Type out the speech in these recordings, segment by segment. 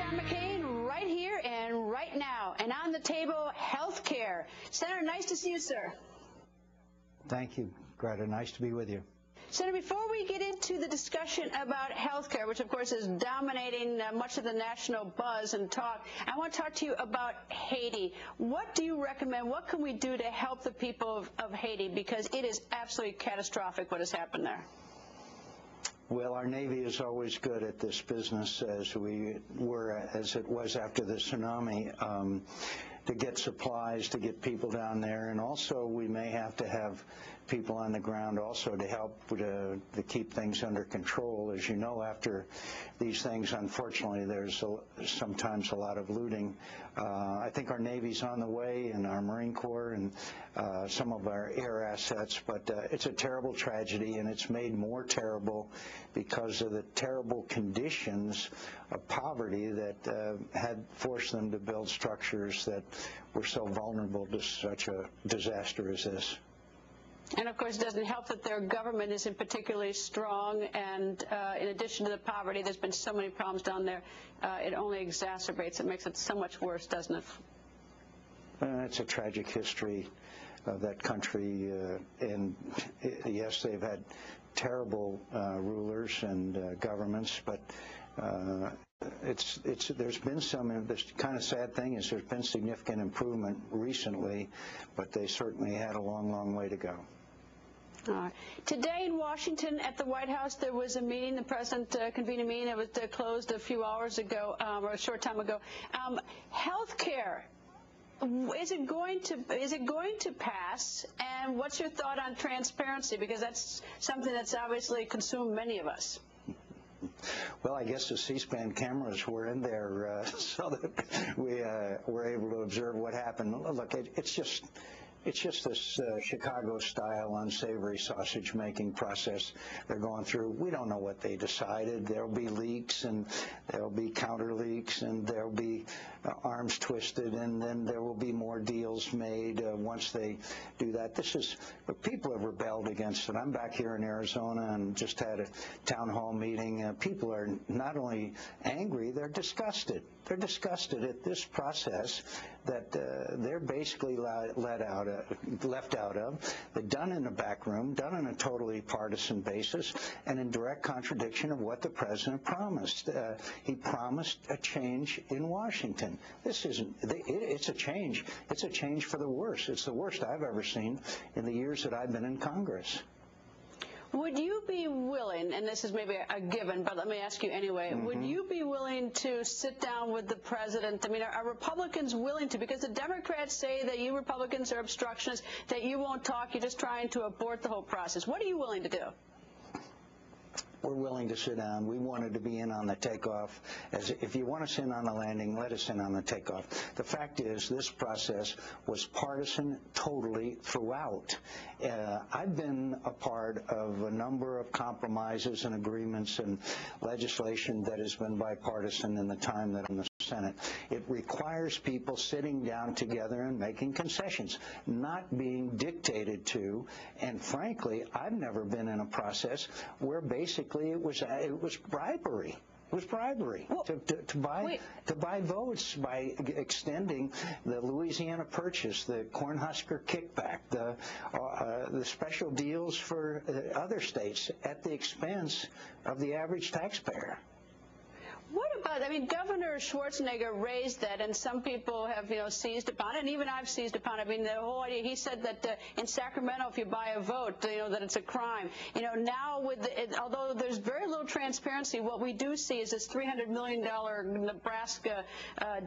Senator McCAIN right here and right now. And on the table, health care. Senator, nice to see you, sir. Thank you, Greta. Nice to be with you. Senator, before we get into the discussion about health care, which of course is dominating much of the national buzz and talk, I want to talk to you about Haiti. What do you recommend? What can we do to help the people of Haiti? Because it is absolutely catastrophic what has happened there. Well, our Navy is always good at this business, as it was after the tsunami, to get supplies, to get people down there, and also we may have to have people on the ground also to help to keep things under control. As you know, after these things, unfortunately, there's sometimes a lot of looting. I think our Navy's on the way, and our Marine Corps, and some of our air assets, but it's a terrible tragedy, and it's made more terrible because of the terrible conditions of poverty that had forced them to build structures that were so vulnerable to such a disaster as this. And, of course, it doesn't help that their government isn't particularly strong, and in addition to the poverty, there's been so many problems down there, it only exacerbates it, makes it so much worse, doesn't it? It's a tragic history of that country, and yes, they've had terrible rulers and governments, but there's been some. The kind of sad thing is there's been significant improvement recently, but they certainly had a long, long way to go. Today in Washington at the White House, there was a meeting. The president convened a meeting. It was closed a few hours ago, or a short time ago. Health care. Is it going to pass? And what's your thought on transparency? Because that's something that's obviously consumed many of us. Well, I guess the C-SPAN cameras were in there so that we were able to observe what happened. Look, it's just this Chicago-style unsavory sausage-making process they're going through. We don't know what they decided. There'll be leaks, and there'll be counter leaks, and there'll be arms twisted, and then there will be more deals made once they do that. People have rebelled against it. I'm back here in Arizona and just had a town hall meeting. People are not only angry, they're disgusted. They're disgusted at this process that they're basically left out of. They're done in a back room, done on a totally partisan basis, and in direct contradiction of what the president promised. He promised a change in Washington. It's a change. It's a change for the worse. It's the worst I've ever seen in the years that I've been in Congress. Would you be willing, and this is maybe a given, but let me ask you anyway, would you be willing to sit down with the president? I mean, are Republicans willing to? Because the Democrats say that you Republicans are obstructionists, that you won't talk, you're just trying to abort the whole process. What are you willing to do? We're willing to sit down. We wanted to be in on the takeoff. If you want us in on the landing, let us in on the takeoff. The fact is, this process was partisan totally throughout. I've been a part of a number of compromises and agreements and legislation that has been bipartisan in the time that I'm in the Senate. It requires people sitting down together and making concessions, not being dictated to. And frankly, I've never been in a process where basically it was bribery. It was bribery to buy votes by extending the Louisiana Purchase, the Cornhusker kickback, the special deals for other states at the expense of the average taxpayer. What about, I mean, Governor Schwarzenegger raised that, and some people have, seized upon it, and even I've seized upon it. I mean, the whole idea, he said that in Sacramento, if you buy a vote, that it's a crime. Now, although there's very little transparency, what we do see is this $300 million Nebraska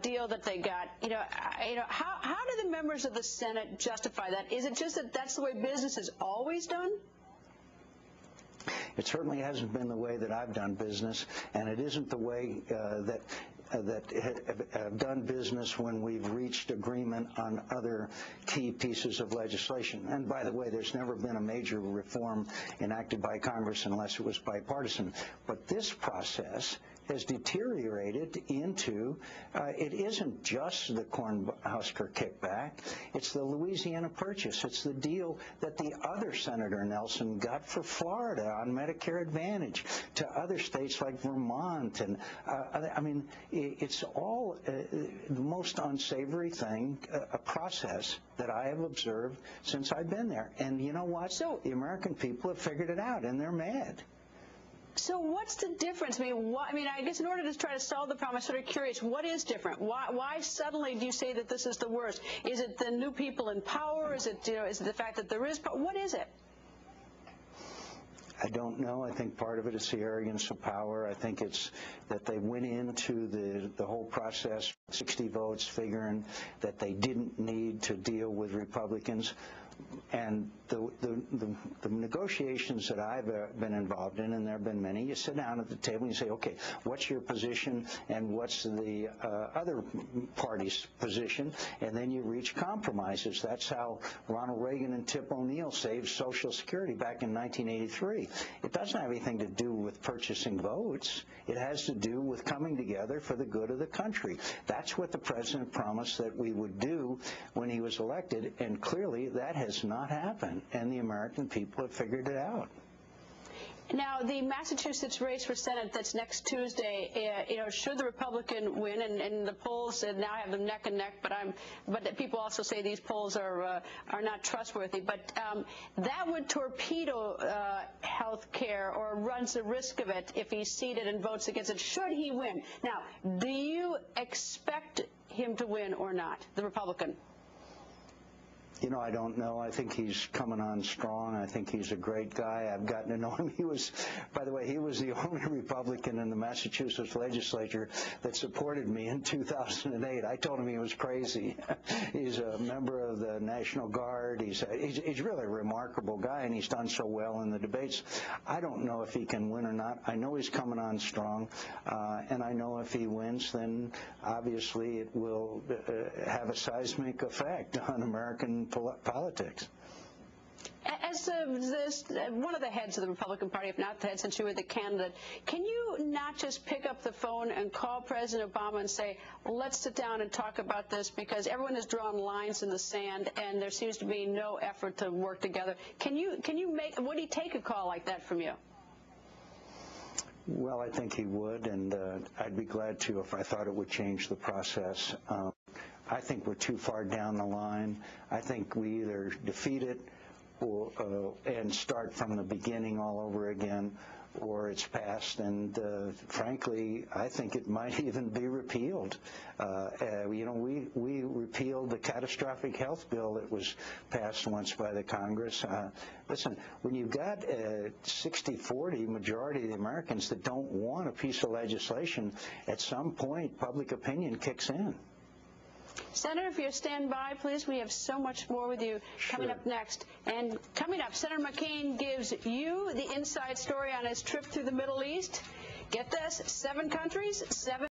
deal that they got. How do the members of the Senate justify that? Is it just that that's the way business is always done? It certainly hasn't been the way that I've done business, and it isn't the way that have done business when we've reached agreement on other key pieces of legislation. And by the way, there's never been a major reform enacted by Congress unless it was bipartisan. But this process has deteriorated into, it isn't just the Cornhusker kickback, it's the Louisiana Purchase. It's the deal that the other Senator Nelson got for Florida on Medicare Advantage, to other states like Vermont. And I mean, it's all the most unsavory thing, a process that I have observed since I've been there. And you know what? So the American people have figured it out, and they're mad. So what's the difference? I mean, I guess in order to try to solve the problem, I'm sort of curious, what is different? Why suddenly do you say that this is the worst? Is it the new people in power? Is it, is it the fact that there is power? What is it? I don't know. I think part of it is the arrogance of power. I think it's that they went into the whole process, 60 votes, figuring that they didn't need to deal with Republicans. And the negotiations that I've been involved in, and there have been many, you sit down at the table and you say, okay, what's your position and what's the other party's position? And then you reach compromises. That's how Ronald Reagan and Tip O'Neill saved Social Security back in 1983. It doesn't have anything to do with purchasing votes. It has to do with coming together for the good of the country. That's what the president promised that we would do when he was elected, and clearly that has not happened, and the American people have figured it out. Now, the Massachusetts race for Senate that's next Tuesday, should the Republican win, and the polls now have them neck and neck, but people also say these polls are not trustworthy. But that would torpedo health care, or runs the risk of it if he's seated and votes against it, should he win. Now, do you expect him to win or not, the Republican? You know, I don't know. I think he's coming on strong. I think he's a great guy. I've gotten to know him. He was, by the way, he was the only Republican in the Massachusetts legislature that supported me in 2008. I told him he was crazy. He's a member of the National Guard. He's really a remarkable guy, and he's done so well in the debates. I don't know if he can win or not. I know he's coming on strong, and I know if he wins, then obviously it will have a seismic effect on American politics. As one of the heads of the Republican Party, if not the head, since you were the candidate, can you not just pick up the phone and call President Obama and say, let's sit down and talk about this, because everyone has drawn lines in the sand and there seems to be no effort to work together? Would he take a call like that from you? Well, I think he would, and I'd be glad to if I thought it would change the process. I think we're too far down the line. I think we either defeat it and start from the beginning all over again, or it's passed. And frankly, I think it might even be repealed. We repealed the catastrophic health bill that was passed once by the Congress. Listen, when you've got a 60-40 majority of the Americans that don't want a piece of legislation, at some point public opinion kicks in. Senator, if you'll stand by, please. We have so much more with you coming up next. And coming up, Senator McCAIN gives you the inside story on his trip through the Middle East. Get this, 7 countries, 7